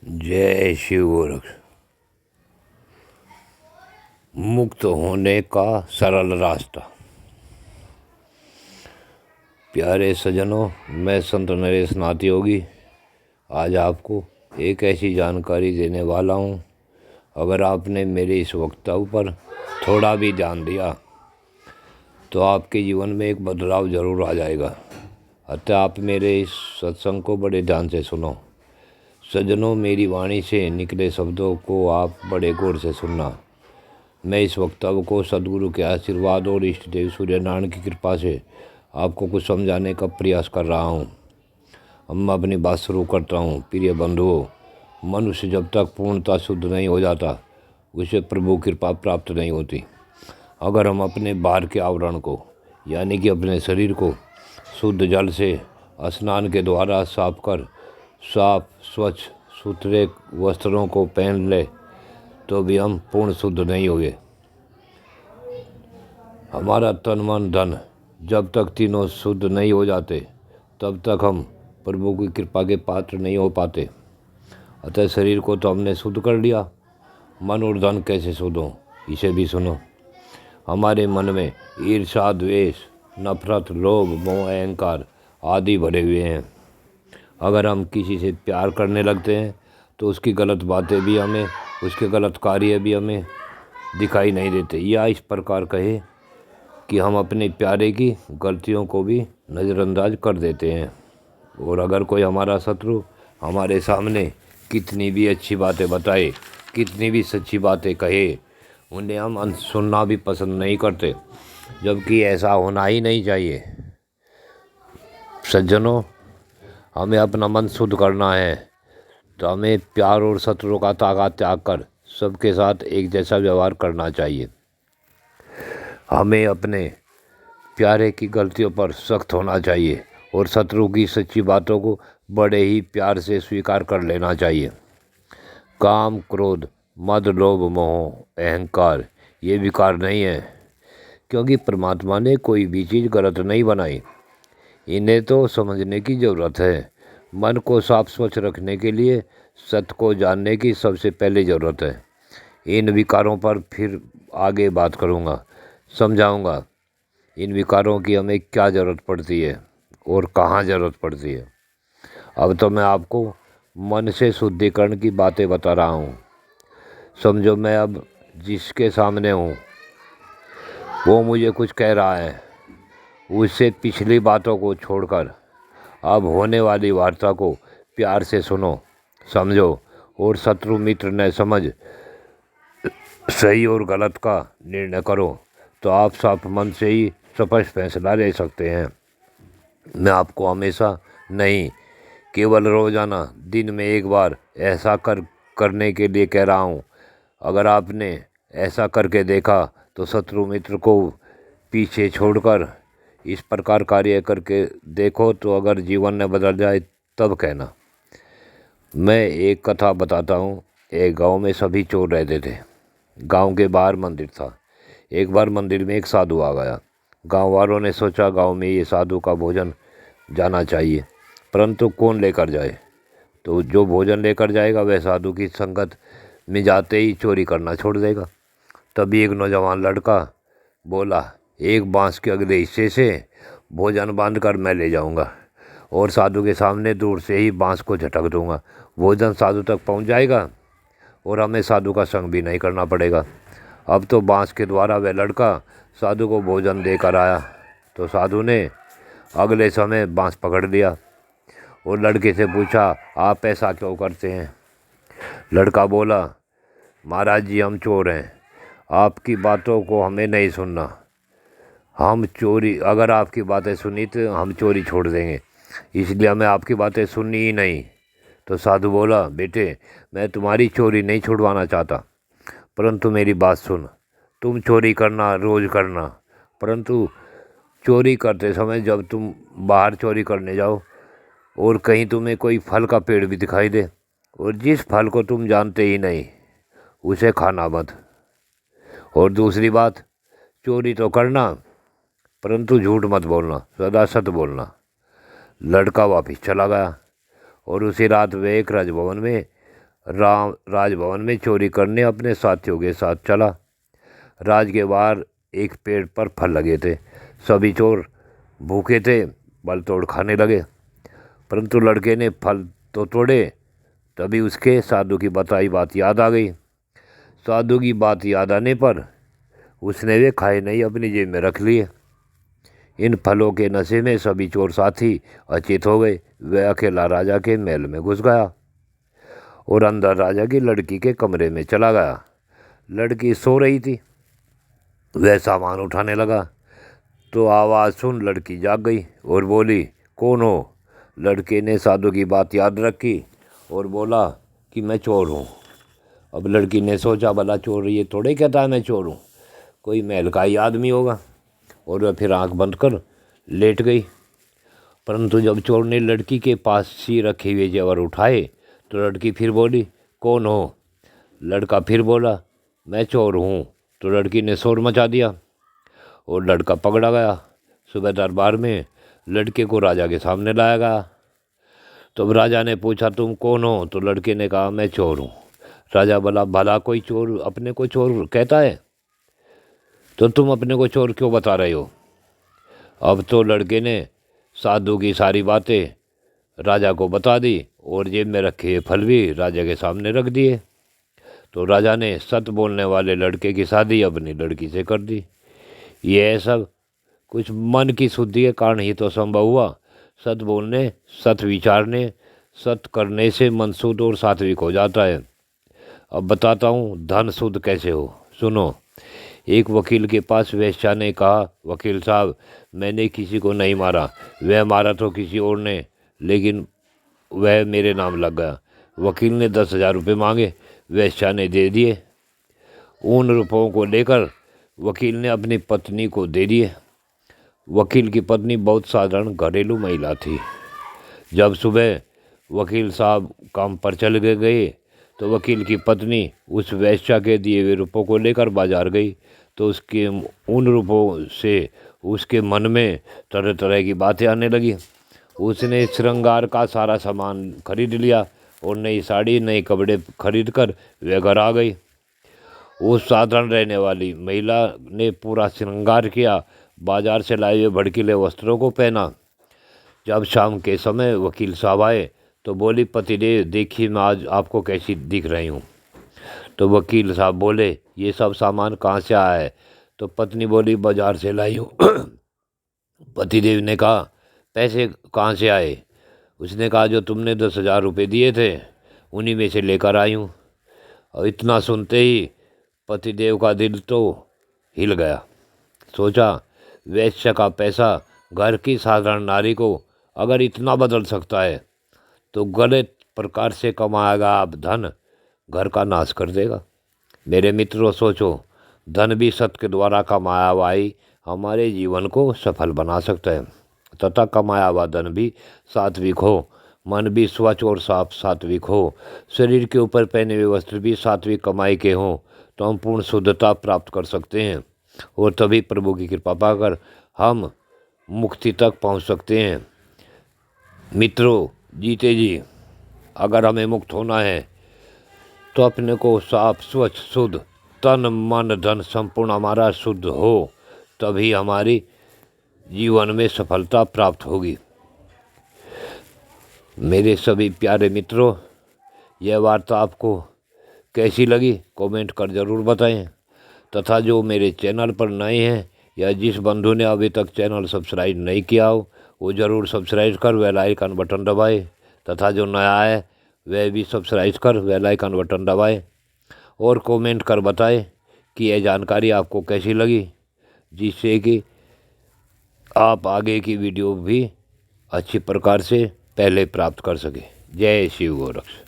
जय शिव गोरख। मुक्त होने का सरल रास्ता। प्यारे सज्जनों, मैं संत नरेश नाथ योगी आज आपको एक ऐसी जानकारी देने वाला हूँ। अगर आपने मेरे इस वक्तव्य पर थोड़ा भी ध्यान दिया तो आपके जीवन में एक बदलाव ज़रूर आ जाएगा। अतः आप मेरे इस सत्संग को बड़े ध्यान से सुनो। सज्जनों, मेरी वाणी से निकले शब्दों को आप बड़े गौर से सुनना। मैं इस वक्तव्य को सद्गुरु के आशीर्वाद और इष्ट देव सूर्य नारायण की कृपा से आपको कुछ समझाने का प्रयास कर रहा हूँ। अब मैं अपनी बात शुरू करता हूँ। प्रिय बंधुओं, मनुष्य जब तक पूर्णतः शुद्ध नहीं हो जाता उसे प्रभु कृपा प्राप्त नहीं होती। अगर हम अपने बाहर के आवरण को यानी कि अपने शरीर को शुद्ध जल से स्नान के द्वारा साफ कर साफ स्वच्छ सुथरे वस्त्रों को पहन ले तो भी हम पूर्ण शुद्ध नहीं होंगे। हमारा तन मन धन जब तक तीनों शुद्ध नहीं हो जाते तब तक हम प्रभु की कृपा के पात्र नहीं हो पाते। अतः शरीर को तो हमने शुद्ध कर लिया, मन और धन कैसे शुद्ध हो इसे भी सुनो। हमारे मन में ईर्ष्या, द्वेष, नफरत, लोभ, मोह, अहंकार आदि भरे हुए हैं। अगर हम किसी से प्यार करने लगते हैं तो उसकी गलत बातें भी हमें, उसके गलत कार्य भी हमें दिखाई नहीं देते, या इस प्रकार कहे कि हम अपने प्यारे की गलतियों को भी नज़रअंदाज कर देते हैं। और अगर कोई हमारा शत्रु हमारे सामने कितनी भी अच्छी बातें बताए, कितनी भी सच्ची बातें कहे, उन्हें हम सुनना भी पसंद नहीं करते, जबकि ऐसा होना ही नहीं चाहिए। सज्जनों, हमें अपना मन शुद्ध करना है तो हमें प्यार और शत्रु का तागा त्याग कर सबके साथ एक जैसा व्यवहार करना चाहिए। हमें अपने प्यारे की गलतियों पर सख्त होना चाहिए और शत्रु की सच्ची बातों को बड़े ही प्यार से स्वीकार कर लेना चाहिए। काम, क्रोध, मद, लोभ, मोह, अहंकार ये विकार नहीं है, क्योंकि परमात्मा ने कोई भी चीज़ गलत नहीं बनाई। इन्हें तो समझने की ज़रूरत है। मन को साफ स्वच्छ रखने के लिए सत्य को जानने की सबसे पहले ज़रूरत है। इन विकारों पर फिर आगे बात करूँगा, समझाऊँगा इन विकारों की हमें क्या ज़रूरत पड़ती है और कहाँ ज़रूरत पड़ती है। अब तो मैं आपको मन से शुद्धिकरण की बातें बता रहा हूँ। समझो, मैं अब जिसके सामने हूँ वो मुझे कुछ कह रहा है, उससे पिछली बातों को छोड़कर अब होने वाली वार्ता को प्यार से सुनो, समझो और शत्रु मित्र न समझ सही और गलत का निर्णय करो तो आप साफ मन से ही स्पष्ट फैसला ले सकते हैं। मैं आपको हमेशा नहीं, केवल रोज़ाना दिन में एक बार ऐसा करने के लिए कह रहा हूँ। अगर आपने ऐसा करके देखा तो शत्रु मित्र को पीछे छोड़कर इस प्रकार कार्य करके देखो तो अगर जीवन न बदल जाए तब कहना। मैं एक कथा बताता हूँ। एक गांव में सभी चोर रहते थे। गांव के बाहर मंदिर था। एक बार मंदिर में एक साधु आ गया। गांव वालों ने सोचा गांव में ये साधु का भोजन जाना चाहिए, परंतु कौन लेकर जाए। तो जो भोजन लेकर जाएगा वह साधु की संगत में जाते ही चोरी करना छोड़ देगा। तभी एक नौजवान लड़का बोला, एक बांस के अगले हिस्से से भोजन बांध कर मैं ले जाऊंगा और साधु के सामने दूर से ही बांस को झटक दूंगा। भोजन साधु तक पहुंच जाएगा और हमें साधु का संग भी नहीं करना पड़ेगा। अब तो बांस के द्वारा वह लड़का साधु को भोजन देकर आया तो साधु ने अगले समय बांस पकड़ लिया और लड़के से पूछा, आप ऐसा क्यों करते हैं। लड़का बोला, महाराज जी, हम चोर हैं, आपकी बातों को हमें नहीं सुनना। हम चोरी, अगर आपकी बातें सुनी तो हम चोरी छोड़ देंगे, इसलिए हमें आपकी बातें सुननी ही नहीं। तो साधु बोला, बेटे, मैं तुम्हारी चोरी नहीं छुड़वाना चाहता, परंतु मेरी बात सुन। तुम चोरी करना रोज़ करना, परंतु चोरी करते समय जब तुम बाहर चोरी करने जाओ और कहीं तुम्हें कोई फल का पेड़ भी दिखाई दे और जिस फल को तुम जानते ही नहीं उसे खाना मत। और दूसरी बात, चोरी तो करना परंतु झूठ मत बोलना, सदा सत्य बोलना। लड़का वापिस चला गया और उसी रात वे एक राजभवन में राजभवन में चोरी करने अपने साथियों के साथ चला। राज के बाहर एक पेड़ पर फल लगे थे। सभी चोर भूखे थे, फल तोड़ खाने लगे, परंतु लड़के ने फल तो तोड़े, तभी उसके साधु की बताई बात याद आ गई। साधु की बात याद आने पर उसने वे खाए नहीं, अपनी जेब में रख लिए। इन फलों के नशे में सभी चोर साथी अचेत हो गए। वह अकेला राजा के महल में घुस गया और अंदर राजा की लड़की के कमरे में चला गया। लड़की सो रही थी। वह सामान उठाने लगा तो आवाज़ सुन लड़की जाग गई और बोली, कौन हो? लड़के ने साधु की बात याद रखी और बोला कि मैं चोर हूँ। अब लड़की ने सोचा, भला चोर ये थोड़े कहता है मैं चोर हूँ, कोई महल का ही आदमी होगा, और वह फिर आंख बंद कर लेट गई। परंतु जब चोर ने लड़की के पास ही रखे हुए जेवर उठाए तो लड़की फिर बोली, कौन हो? लड़का फिर बोला, मैं चोर हूँ। तो लड़की ने शोर मचा दिया और लड़का पकड़ा गया। सुबह दरबार में लड़के को राजा के सामने लाया गया। तो राजा ने पूछा, तुम कौन हो? तो लड़के ने कहा, मैं चोर हूँ। राजा बोला, भला कोई चोर अपने को चोर कहता है? तो तुम अपने को चोर क्यों बता रहे हो? अब तो लड़के ने साधु की सारी बातें राजा को बता दी और जेब में रखे फल भी राजा के सामने रख दिए। तो राजा ने सच बोलने वाले लड़के की शादी अपनी लड़की से कर दी। यह सब कुछ मन की शुद्धि के कारण ही तो संभव हुआ। सत बोलने, सत विचारने, सत करने से मन शुद्ध और सात्विक हो जाता है। अब बताता हूँ धन शुद्ध कैसे हो, सुनो। एक वकील के पास वेश्या ने कहा, वकील साहब, मैंने किसी को नहीं मारा, वह मारा तो किसी और ने, लेकिन वह मेरे नाम लग गया। वकील ने 10,000 रुपये मांगे, वेश्या ने दे दिए। उन रुपयों को लेकर वकील ने अपनी पत्नी को दे दिए। वकील की पत्नी बहुत साधारण घरेलू महिला थी। जब सुबह वकील साहब काम पर चल गए तो वकील की पत्नी उस वेश्या के दिए हुए रुपयों को लेकर बाजार गई। तो उसके उन रुपयों से उसके मन में तरह तरह की बातें आने लगी। उसने श्रृंगार का सारा सामान खरीद लिया और नई साड़ी, नए कपड़े खरीद कर वह घर आ गई। उस साधारण रहने वाली महिला ने पूरा श्रृंगार किया, बाजार से लाए हुए भड़कीले वस्त्रों को पहना। जब शाम के समय वकील साहब आए तो बोली, पतिदेव देखिए मैं आज आपको कैसी दिख रही हूँ। तो वकील साहब बोले, ये सब सामान कहाँ से आया है? तो पत्नी बोली, बाजार से लाई हूँ। पतिदेव ने कहा, पैसे कहाँ से आए? उसने कहा, जो तुमने 10,000 रुपये दिए थे उन्हीं में से लेकर आई हूँ। और इतना सुनते ही पतिदेव का दिल तो हिल गया। सोचा, वैश्य का पैसा घर की साधारण नारी को अगर इतना बदल सकता है तो गलत प्रकार से कमाएगा आप धन घर का नाश कर देगा। मेरे मित्रों, सोचो, धन भी सत्य के द्वारा कमाया हुआ ही हमारे जीवन को सफल बना सकता है, तथा कमाया हुआ धन भी सात्विक हो, मन भी स्वच्छ और साफ सात्विक हो, शरीर के ऊपर पहने हुए वस्त्र भी सात्विक कमाई के हों, तो हम पूर्ण शुद्धता प्राप्त कर सकते हैं और तभी प्रभु की कृपा पाकर हम मुक्ति तक पहुंच सकते हैं। मित्रों, जीते जी अगर हमें मुक्त होना है तो अपने को साफ स्वच्छ शुद्ध तन मन धन संपूर्ण हमारा शुद्ध हो, तभी हमारी जीवन में सफलता प्राप्त होगी। मेरे सभी प्यारे मित्रों, यह वार्ता आपको कैसी लगी कमेंट कर ज़रूर बताएं, तथा जो मेरे चैनल पर नए हैं या जिस बंधु ने अभी तक चैनल सब्सक्राइब नहीं किया हो वो ज़रूर सब्सक्राइब कर बेल आइकन बटन दबाए, तथा जो नया है वह भी सब्सक्राइब कर बेल आइकन बटन दबाए और कमेंट कर बताएं कि यह जानकारी आपको कैसी लगी, जिससे कि आप आगे की वीडियो भी अच्छी प्रकार से पहले प्राप्त कर सकें। जय शिव गोरक्ष।